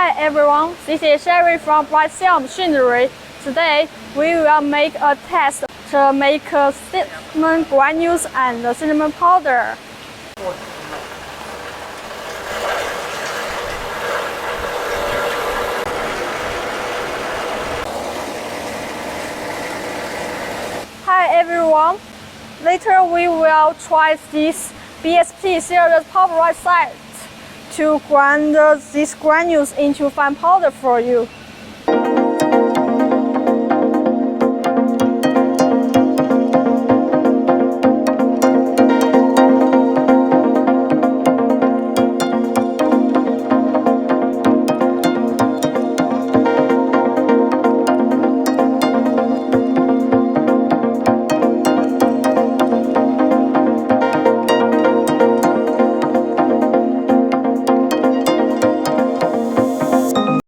Hi everyone, this is Sherry from BSP Machinery. Today we will make a test to make cinnamon granules and cinnamon powder. Hi everyone, later we will try this BSP series pulverized set to grind these granules into fine powder for you.